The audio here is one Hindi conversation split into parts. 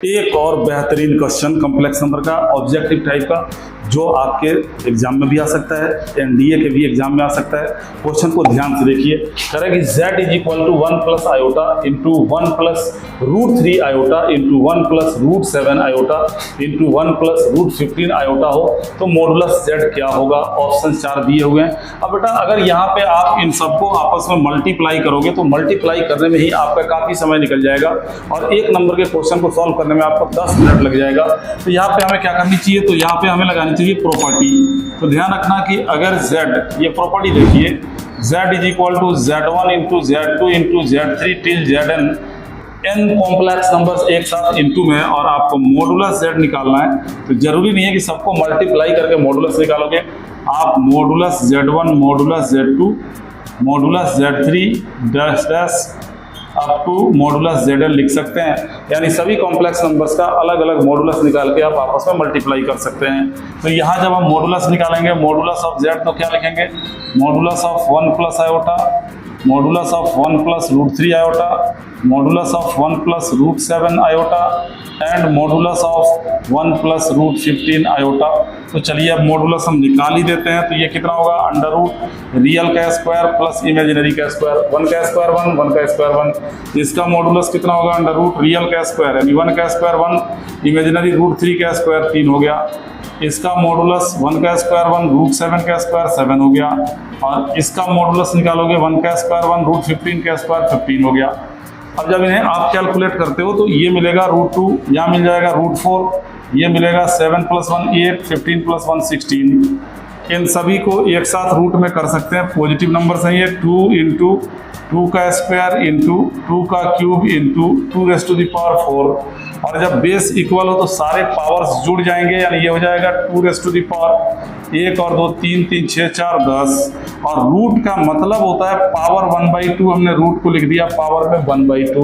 एक और बेहतरीन क्वेश्चन कॉम्प्लेक्स नंबर का ऑब्जेक्टिव टाइप का जो आपके एग्जाम में भी आ सकता है, एनडीए के भी एग्जाम में आ सकता है। क्वेश्चन को ध्यान से देखिए। कह रहा है कि z is equal to 1 plus iota into 1 plus root 3 iota into 1 plus root 7 iota into 1 plus root 15 iota हो तो मॉडुलस z क्या होगा। ऑप्शन 4 दिए हुए हैं। अब बेटा अगर यहाँ पे आप इन सबको आपस में मल्टीप्लाई करोगे तो मल्टीप्लाई करने में ही आपका काफ़ी समय निकल जाएगा और एक नंबर के क्वेश्चन को सॉल्व करने में आपको 10 मिनट लग जाएगा। तो यहाँ पे हमें क्या करनी चाहिए, तो यहाँ पे हमें लगानी चाहिए प्रॉपर्टी। तो ध्यान रखना कि अगर z, ये प्रॉपर्टी देखिए, z is equal to z1 into z2 into z3 till zn, n complex numbers एक साथ इनटू में और आपको मॉडुलस z निकालना है। तो जरूरी नहीं है कि सबको मल्टीप्लाई करके मॉडुलस निकालोगे। आप modulus z1 modulus z2 modulus z3 dash dash up to modulus zn लिख सकते हैं। यानी सभी कॉम्प्लेक्स नंबर्स का अलग अलग मॉडुलस निकाल के आप आपस में मल्टीप्लाई कर सकते हैं। तो यहाँ जब हम मॉडुलस निकालेंगे, मॉडुलस ऑफ z तो क्या लिखेंगे, modulus of 1 plus iota, modulus of 1 plus root 3 iota, modulus of 1 plus root 7 iota and modulus of 1 plus root 15 iota. तो चलिए अब मॉडुलस हम निकाल ही देते हैं। तो ये कितना होगा, अंडर रूट रियल का स्क्वायर प्लस इमेजिनरी का स्क्वायर, 1 का स्क्वायर 1, 1 का स्क्वायर 1। इसका मॉडुलस कितना होगा, अंडर रूट रियल का स्क्वायर यानी 1 का स्क्वायर 1, इमेजिनरी रूट 3 का स्क्वायर 3 हो गया। इसका मॉडुलस 1 का स्क्वायर 1, रूट 7 का स्क्वायर 7 हो गया। और इसका मॉडुलस निकालोगे 1 का स्क्वायर 1, रूट 15 का स्क्वायर 15 हो गया। अब जब इन्हें आप कैलकुलेट करते हो तो ये मिलेगा रूट 2, यहाँ मिल जाएगा रूट 4, ये मिलेगा 7 प्लस 1 8, 15 प्लस 1 16। इन सभी को एक साथ रूट में कर सकते हैं, पॉजिटिव नंबर है ये। 2 इंटू 2 का स्क्वायर इंटू 2 का cube into 2 raise to the power 4। और जब बेस इक्वल हो तो सारे पावर्स जुड़ जाएंगे, यानी ये हो जाएगा 2 रेज़ टू द पावर 1 और 2 3, 3 6 4 10। और रूट का मतलब होता है पावर 1/2, हमने रूट को लिख दिया पावर में 1/2।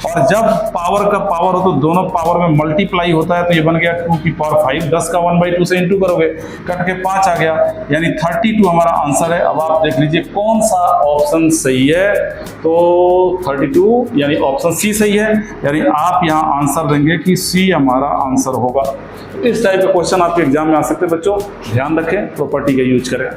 और जब पावर का पावर हो तो दोनों पावर में मल्टीप्लाई होता है, तो ये बन गया 2 की पावर 5। 10 का 1/2 से इंटू करोगे, कट के 5 आ गया, यानी 32 हमारा आंसर है। अब आप देख लीजिए कौन सा ऑप्शन सही है। तो 32 यानी ऑप्शन सी सही है, यानी आप यहाँ आंसर देंगे कि सी हमारा आंसर होगा। इस टाइप के क्वेश्चन आपके एग्जाम में आ सकते हैं बच्चों, ध्यान रखें, प्रॉपर्टी का यूज करें।